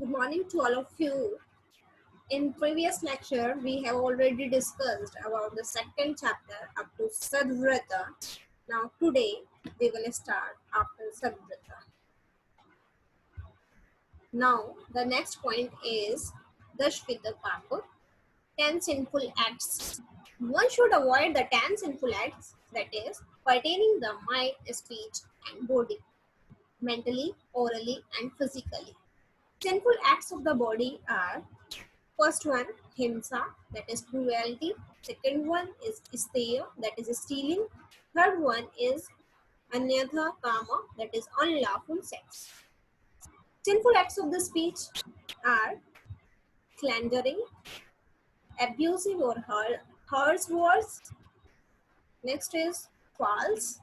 Good morning to all of you. In previous lecture, we have already discussed about the second chapter up to Sadvrata. Now today, we will start after Sadvrata. Now, the next point is Dashvita Papa, 10 sinful acts. One should avoid the 10 sinful acts, that is, pertaining the mind, speech, and body, mentally, orally, and physically. Sinful acts of the body are: first one, himsa, that is cruelty. Second one is isteya, that is stealing. Third one is anyatha kama, that is unlawful sex. Sinful acts of the speech are slandering, abusive or harsh words. Next is false,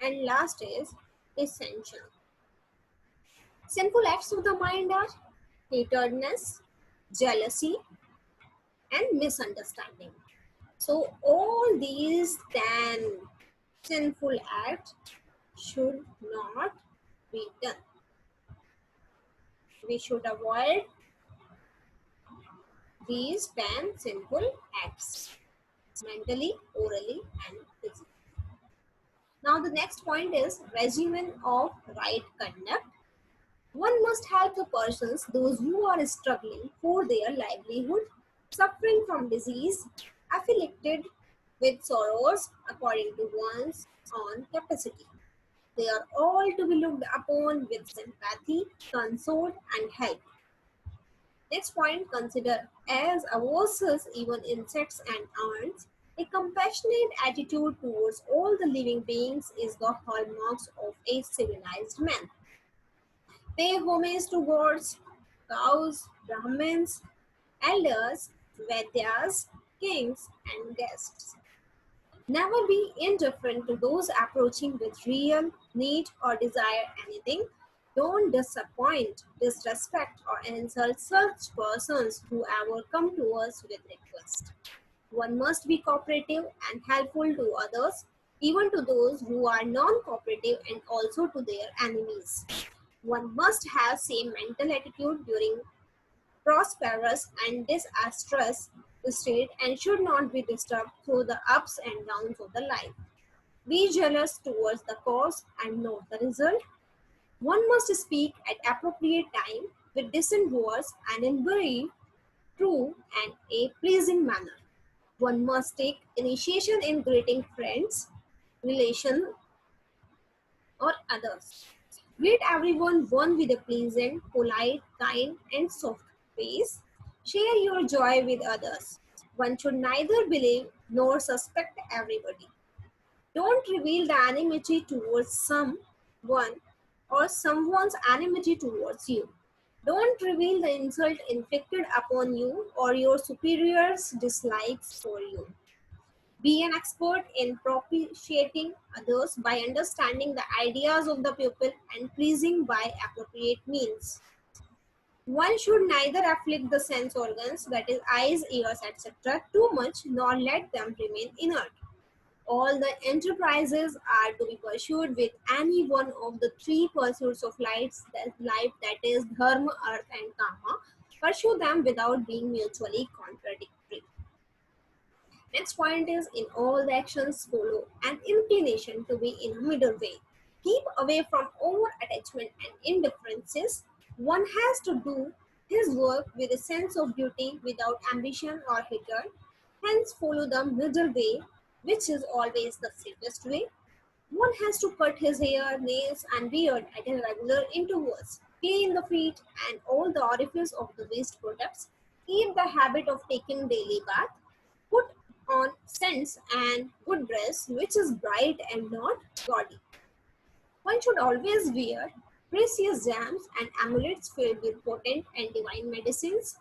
and last is essential. Sinful acts of the mind are hatredness, jealousy, and misunderstanding. So all these 10 sinful acts should not be done. We should avoid these 10 sinful acts mentally, orally, and physically. Now the next point is regimen of right conduct. One must help the persons, those who are struggling for their livelihood, suffering from disease, afflicted with sorrows according to one's own capacity. They are all to be looked upon with sympathy, console, and help. Next point, consider as versus even insects and ants, a compassionate attitude towards all the living beings is the hallmarks of a civilized man. Pay homage to gods, cows, Brahmins, elders, Vedyas, kings, and guests. Never be indifferent to those approaching with real need or desire anything. Don't disappoint, disrespect, or insult such persons who ever come to us with requests. One must be cooperative and helpful to others, even to those who are non-cooperative and also to their enemies. One must have same mental attitude during prosperous and disastrous state and should not be disturbed through the ups and downs of the life. Be jealous towards the cause and not the result. One must speak at appropriate time with decent words and in brief, true, and a pleasing manner. One must take initiation in greeting friends, relations, or others. Greet everyone one with a pleasant, polite, kind, and soft face. Share your joy with others. One should neither believe nor suspect everybody. Don't reveal the enmity towards someone or someone's enmity towards you. Don't reveal the insult inflicted upon you or your superiors' dislikes for you. Be an expert in propitiating others by understanding the ideas of the pupil and pleasing by appropriate means. One should neither afflict the sense organs, that is, eyes, ears, etc., too much, nor let them remain inert. All the enterprises are to be pursued with any one of the three pursuits of life, that is, dharma, arth, and kama. Pursue them without being mutually contradictory. Next point is in all the actions follow an inclination to be in a middle way. Keep away from over attachment and indifferences. One has to do his work with a sense of duty without ambition or hatred. Hence follow the middle way, which is always the safest way. One has to cut his hair, nails, and beard at a regular intervals. Clean the feet and all the orifices of the waste products. Keep the habit of taking daily bath. Put on scents and good dress, which is bright and not gaudy. One should always wear precious gems and amulets filled with potent and divine medicines.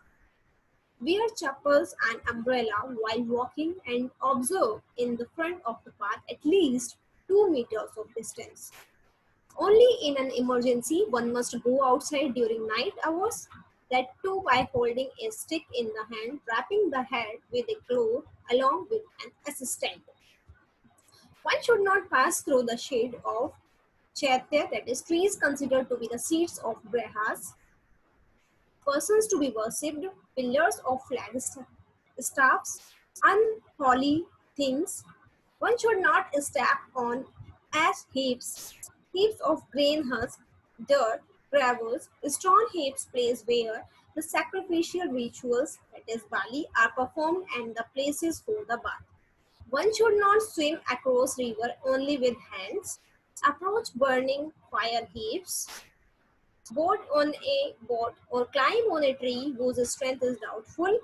Wear chappals and umbrella while walking and observe in the front of the path at least 2 meters of distance. Only in an emergency one must go outside during night hours. That too by holding a stick in the hand, wrapping the head with a cloth along with an assistant. One should not pass through the shade of chaitya, that is trees considered to be the seats of grahas, persons to be worshipped, pillars of flagstaffs, unholy things. One should not step on ash heaps of grain husk, dirt, gravels, stone heaps, place where the sacrificial rituals, that is Bali, are performed and the places for the bath. One should not swim across river only with hands, approach burning fire heaps, board on a boat or climb on a tree whose strength is doubtful,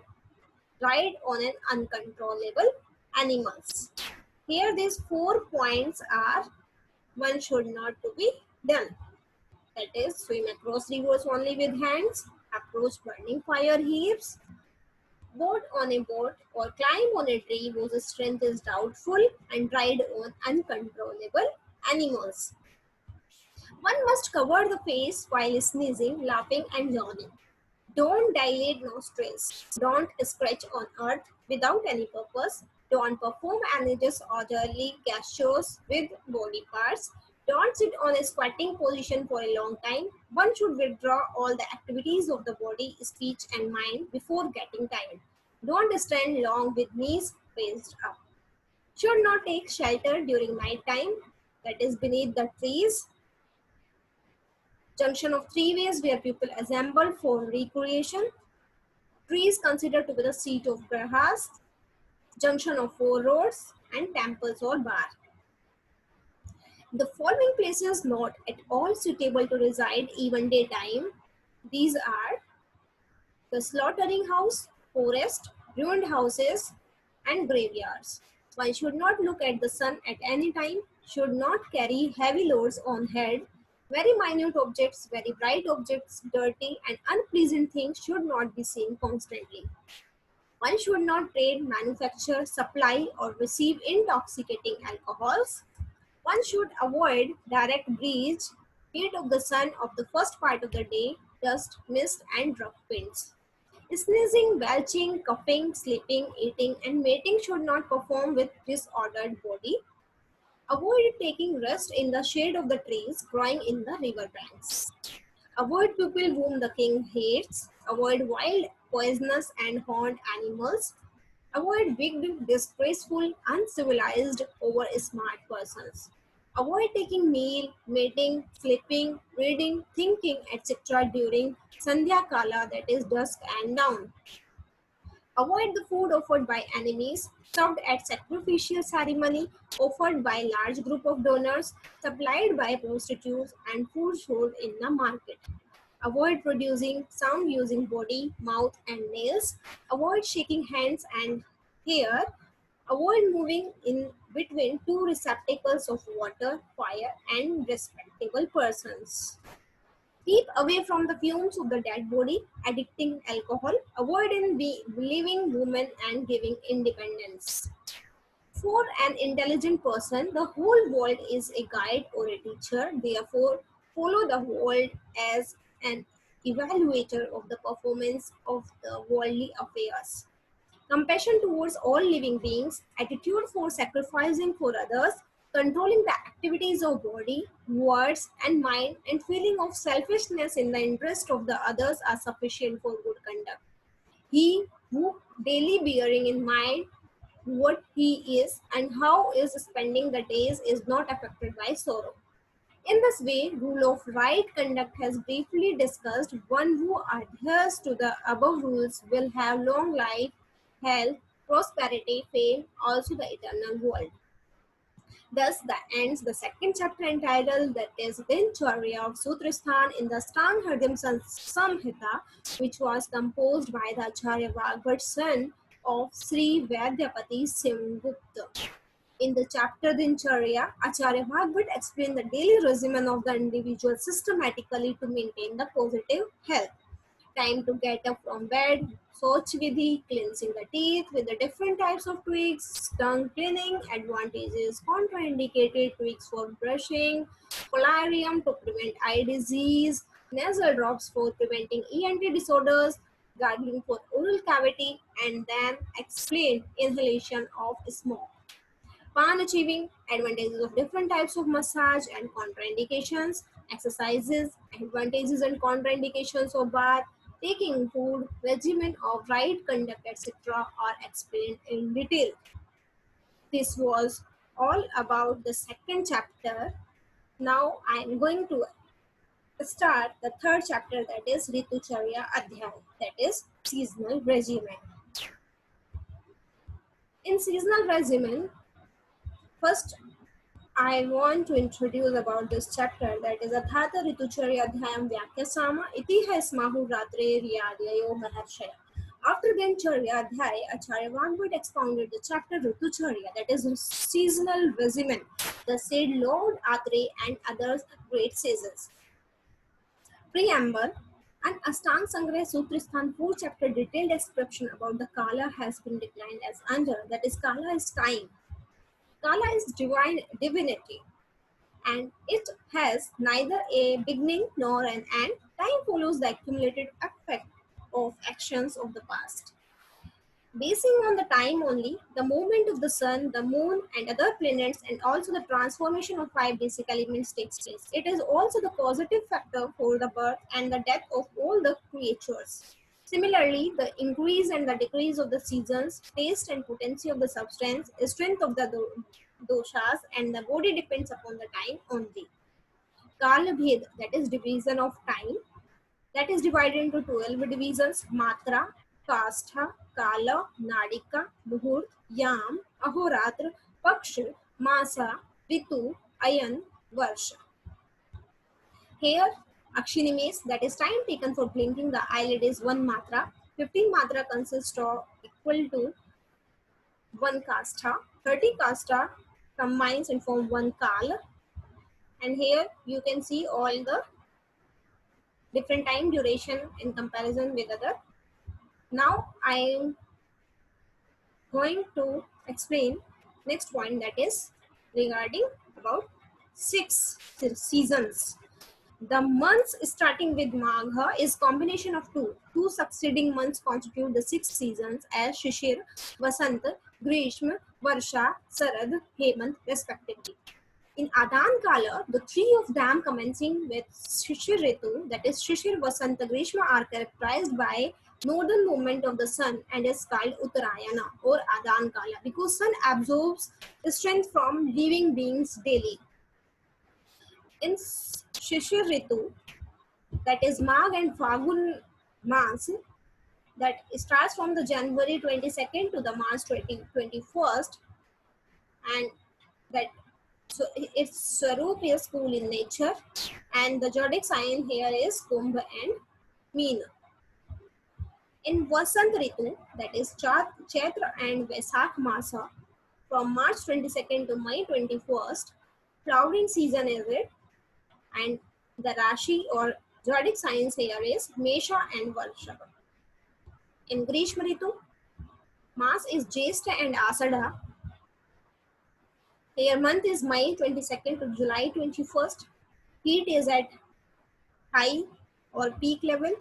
ride on an uncontrollable animals. Here these 4 points are one should not to be done. That is swim across rivers only with hands, approach burning fire heaps, board on a boat or climb on a tree whose strength is doubtful, and ride on uncontrollable animals. One must cover the face while sneezing, laughing, and yawning. Don't dilate nostrils. Don't scratch on earth without any purpose. Don't perform any disorderly gestures with body parts. Don't sit on a squatting position for a long time. One should withdraw all the activities of the body, speech, and mind before getting tired. Don't stand long with knees raised up. Should not take shelter during night time, that is beneath the trees. Junction of three ways where people assemble for recreation. Trees considered to be the seat of grahas. Junction of four roads and temples or bar. The following places not at all suitable to reside even daytime. These are the slaughtering house, forest, ruined houses, and graveyards. One should not look at the sun at any time, should not carry heavy loads on head. Very minute objects, very bright objects, dirty and unpleasant things should not be seen constantly. One should not trade, manufacture, supply, or receive intoxicating alcohols. One should avoid direct breeze, heat of the sun of the first part of the day, dust, mist, and rough winds. Sneezing, belching, coughing, sleeping, eating, and mating should not perform with disordered body. Avoid taking rest in the shade of the trees growing in the river banks. Avoid people whom the king hates. Avoid wild, poisonous, and horned animals. Avoid big, disgraceful, uncivilized, over smart persons. Avoid taking meal, mating, sleeping, reading, thinking, etc. during Sandhya Kala, that is dusk and dawn. Avoid the food offered by enemies, served at sacrificial ceremony, offered by large group of donors, supplied by prostitutes, and food sold in the market. Avoid producing sound using body, mouth, and nails. Avoid shaking hands and hair. Avoid moving in between two receptacles of water, fire, and respectable persons. Keep away from the fumes of the dead body, addicting alcohol. Avoid in living women and giving independence. For an intelligent person, the whole world is a guide or a teacher. Therefore, follow the world as an evaluator of the performance of the worldly affairs. Compassion towards all living beings, attitude for sacrificing for others, controlling the activities of body, words, and mind, and feeling of selfishness in the interest of the others are sufficient for good conduct. He who daily bearing in mind what he is and how is spending the days is not affected by sorrow. In this way, rule of right conduct has briefly discussed. One who adheres to the above rules will have long life, health, prosperity, fame, also the eternal world. Thus, that ends the second chapter entitled that is Dincharya of Sutristan in the Astanga hridyam Samhita, which was composed by the Acharya Vagbhat, son of Sri Vaidapati Simgupta. In the chapter Dincharya, Acharya Bhagavad explained the daily regimen of the individual systematically to maintain the positive health. Time to get up from bed, Soch Vidhi, cleansing the teeth with the different types of twigs, tongue cleaning, advantages, contraindicated twigs for brushing, polarium to prevent eye disease, nasal drops for preventing ENT disorders, gargling for oral cavity, and then explained inhalation of smoke. Pan achieving advantages of different types of massage and contraindications, exercises, advantages and contraindications of bath, taking food, regimen of right conduct, etc. are explained in detail. This was all about the second chapter. Now I am going to start the third chapter, that is Ritucharya Adhyay, that is seasonal regimen. In seasonal regimen, first I want to introduce about this chapter, that is Athata Ritucharya Adhyayam Vyakyasama Iti Hasmahu Ratre Riyadyayo Maharshaya. After the Charya Adhyay, Acharya Vagbhat expounded the chapter Ritucharya, that is seasonal regimen, the said Lord Atre and others great sages. Preamble and Astanga Sangrah Sutristan 4 chapter detailed description about the Kala has been declined as under, that is Kala is time. Kala is divine divinity and it has neither a beginning nor an end. Time follows the accumulated effect of actions of the past. Basing on the time only, the movement of the sun, the moon, and other planets, and also the transformation of five basic elements takes place. It is also the causative factor for the birth and the death of all the creatures. Similarly, the increase and the decrease of the seasons, taste and potency of the substance, strength of the doshas, and the body depends upon the time only. Kala Bhed, that is division of time, that is divided into 12 divisions: Matra, Kastha, Kala, Nadika, Muhurt, Yam, Ahoratra, Paksha, Masa, Ritu, Ayan, Varsha. Here, Akshinimes, that is time taken for blinking the eyelid, is 1 Matra. 15 Matra consists of equal to 1 Kastha. 30 Kastha combines and form 1 Kala. And here you can see all the different time duration in comparison with other. Now I am going to explain next point, that is regarding about 6 seasons. The months starting with Magha is combination of two succeeding months constitute the 6 seasons as Shishir, Vasant, Grishma, Varsha, Sarad, Hemant respectively. In Adan Kala, the 3 of them commencing with Shishir Ritu, that is Shishir, Vasanta, Grishma, are characterized by northern movement of the sun and is called Uttarayana or Adan Kala because sun absorbs strength from living beings daily. In Shishir Ritu, that is Magh and Fagun Mas, that starts from the January 22nd to the March 21st, and that so its Swarup is cool in nature, and the zodiac sign here is Kumbh and Meena. In Vasant Ritu, that is Chaitra and Vaisakh Masa, from March 22nd to May 21st, flowering season is it, and the Rashi or zodiac signs here is Mesha and Vrishaba. In Grishma Ritu, Mas is Jyeshtha and Asadha. Here month is May 22nd to July 21st. Heat is at high or peak level,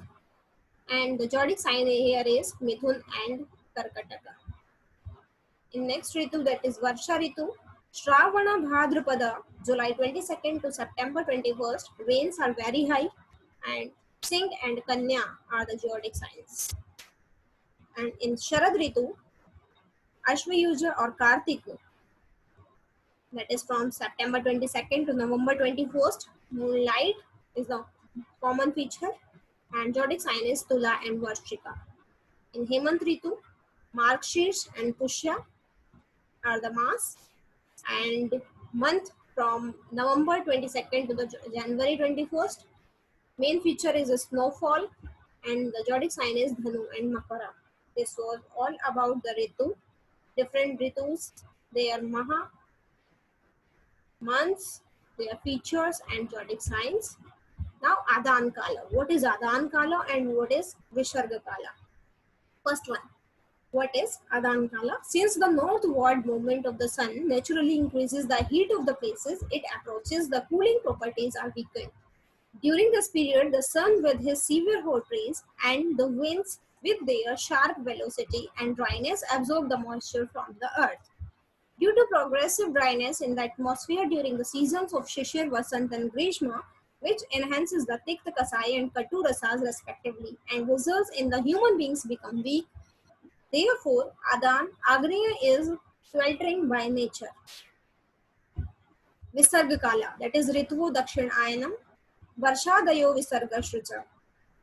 and the zodiac sign here is Mithun and Karkataka. In next Ritu, that is Varsha Ritu, Shravana Bhadrapada, July 22nd to September 21st, rains are very high, and Singh and Kanya are the zodiac signs. And in Sharad Ritu, Ashvayuja or Kartika, that is from September 22nd to November 21st, moonlight is the common feature, and zodiac sign is Tula and Varshika. In Hemant Ritu, Markshish and Pushya are the mass, and month from November 22nd to the January 21st, main feature is a snowfall, and the zodiac sign is Dhanu and Makara. This was all about the Ritu. Different Ritus, their Maha, months, their features and zodiac signs. Now Adan Kala. What is Adan Kala and what is Visharga Kala? First one. What is Adan Kala? Since the northward movement of the sun naturally increases the heat of the places it approaches, the cooling properties are weakened. During this period, the sun with his severe hot rays and the winds with their sharp velocity and dryness absorb the moisture from the earth. Due to progressive dryness in the atmosphere during the seasons of Shishir, Vasant and Grishma, which enhances the Tikta Kasai and Katu Rasas respectively and results in the human beings become weak. Therefore, Adan Agneya is sweltering by nature. Visarga Kala, that is Ritu Dakshin Ayanam, Varshadayo Visarga Shrucha.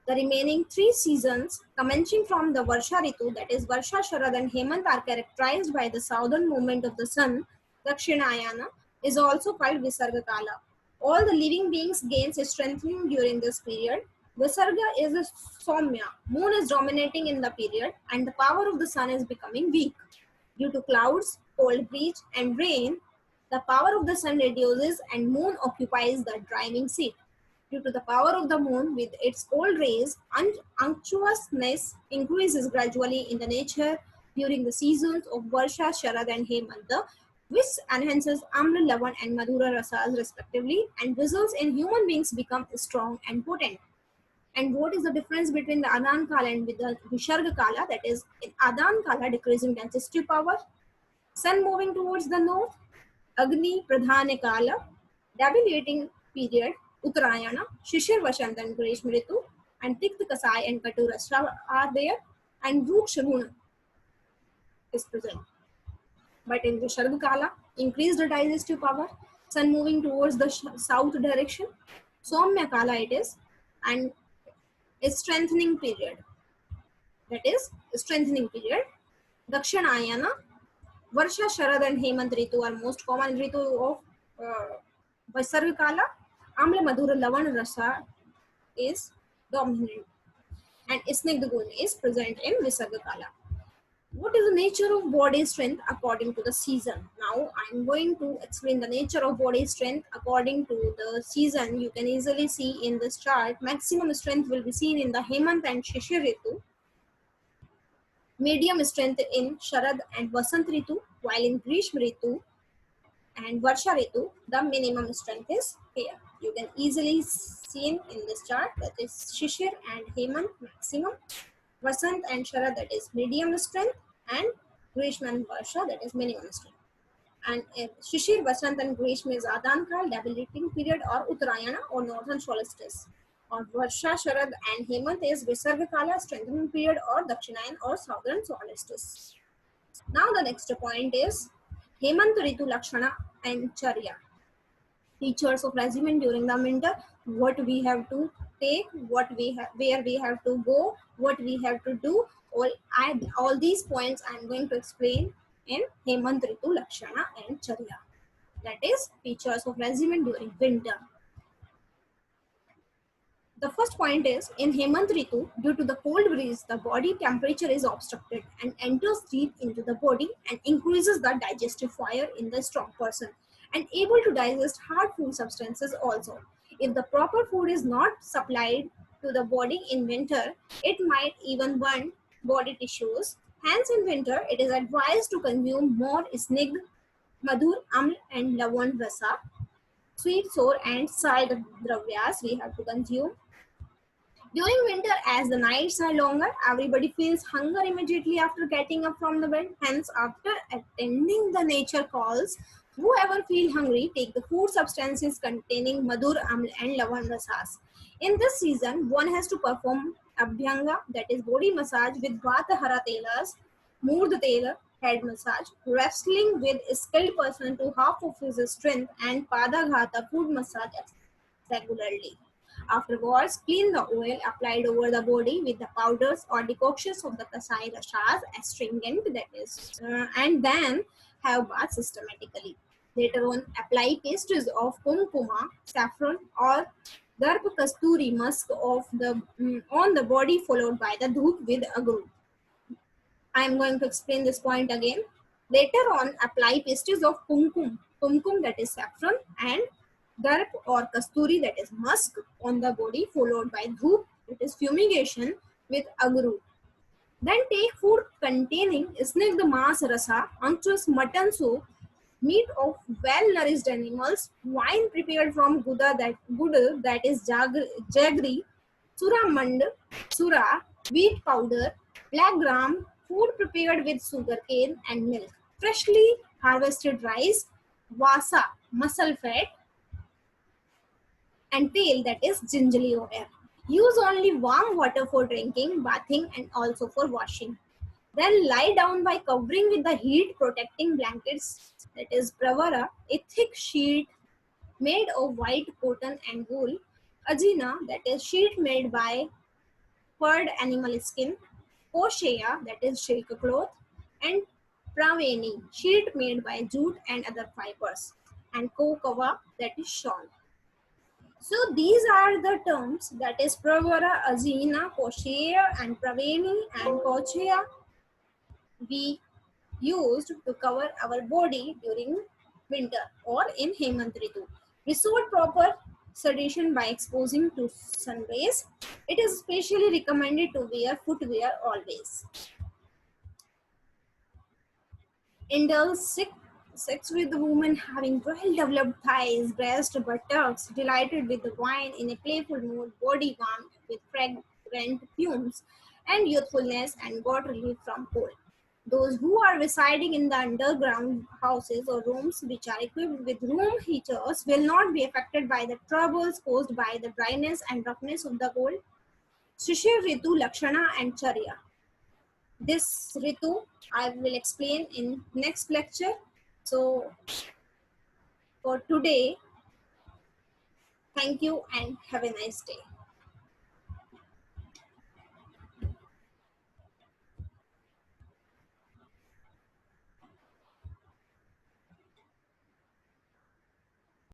The remaining 3 seasons, commencing from the Varsha Ritu, that is Varsha, Sharad, and Hemant, are characterized by the southern movement of the sun, Dakshinayana, is also called Visarga Kala. All the living beings gains strengthening during this period. Visarga is a Somya, moon is dominating in the period, and the power of the sun is becoming weak. Due to clouds, cold breeze, and rain, the power of the sun reduces and moon occupies the driving seat. Due to the power of the moon with its cold rays, unctuousness increases gradually in the nature during the seasons of Varsha, Sharad, and Hemanta, which enhances Amla, Lavan, and Madhura rasas respectively, and results in human beings become strong and potent. And what is the difference between the Adan Kala and with the Visharga Kala? That is, in Adan Kala, decreasing digestive power, sun moving towards the north, Agni Pradhana Kala, debilitating period, Uttarayana, Shishir Vashant and Grishma Ritu, and Tikta Kasai and Katurasra are there, and Ruksharuna is present. But in the Shargakala, increased digestive power, sun moving towards the south direction, Somya Kala it is, and a strengthening period. That is, strengthening period. Dakshinayana, Varsha, Sharad, and Hemant Ritu are most common Ritu of Vaisarga Kala. Amla, Madhura, Lavan Rasa is dominant, and Snigdgun is present in Visarga Kala. What is the nature of body strength according to the season? Now I'm going to explain the nature of body strength according to the season. You can easily see in this chart. Maximum strength will be seen in the Hemant and Shishir Ritu. Medium strength in Sharad and Vasant Ritu, while in Grishma Ritu and Varsha Ritu, the minimum strength is here. You can easily see in this chart, that is Shishir and Hemant maximum, Vasant and Sharad, that is medium strength, and Grishma and Varsha, that is minimum strength. And Shishir, Vasant and Grishma is Adan Kal, debilitating period, or Uttarayana or northern solstice. Or Varsha, Sharad and Hemant is Visarga Kala, strengthening period, or Dakshinayan or southern solstice. Now the next point is Hemant Ritu Lakshana and Charya. Features of regimen during the winter, what we have to take, what we have, where we have to go, what we have to do. All these points I am going to explain in Hemant Ritu Lakshana and Charya. That is features of regimen during winter. The first point is in Hemant Ritu, due to the cold breeze, the body temperature is obstructed and enters deep into the body and increases the digestive fire in the strong person and able to digest hard food substances also. If the proper food is not supplied to the body in winter, it might even burn body tissues. Hence, in winter, it is advised to consume more snigd, madhur, aml, and lavan rasa. Sweet, sour, and salt dravyas we have to consume. During winter, as the nights are longer, everybody feels hunger immediately after getting up from the bed. Hence, after attending the nature calls, whoever feel hungry, take the food substances containing madhur, amla, and lavan rasas. In this season, one has to perform abhyanga, that is body massage with vata hara telas, murd tela, head massage, wrestling with a skilled person to half of his strength, and padaghata, food massage regularly. Afterwards, clean the oil applied over the body with the powders or decoctions of the kasai rashas, astringent, that is, and then have bath systematically. Later on, apply pastes of kumkuma, saffron, or darp kasturi musk of on the body, followed by the dhoop with agru. I am going to explain this point again. Later on, apply pastes of kumkum, that is saffron, and darp or kasturi, that is musk, on the body, followed by dhoop, that is fumigation, with agru. Then take food containing snigdha mas rasa, unctuous mutton soup, meat of well-nourished animals, wine prepared from gud, that is jaggery, suramand, sura, wheat powder, black gram, food prepared with sugarcane and milk, freshly harvested rice, vasa, muscle fat, and tail, that is gingerly aware. Use only warm water for drinking, bathing, and also for washing. Then lie down by covering with the heat protecting blankets, that is pravara, a thick sheet made of white cotton and wool. Ajina, that is sheet made by furred animal skin. Koshea, that is silk cloth. And praveni, sheet made by jute and other fibers. And kokava, that is shawl. So these are the terms, that is pravara, azina, koshea, and praveni and kochea, we used to cover our body during winter or in Hemant Ritu. Resort proper sedation by exposing to sun rays. It is specially recommended to wear footwear always. Indulge sex with the woman having well-developed thighs, breast, buttocks, delighted with the wine in a playful mood, body warmed with fragrant fumes, and youthfulness, and got relief from cold. Those who are residing in the underground houses or rooms which are equipped with room heaters will not be affected by the troubles caused by the dryness and roughness of the cold. Shishir Ritu, Lakshana, and Charya. This Ritu I will explain in next lecture. So for today, thank you and have a nice day.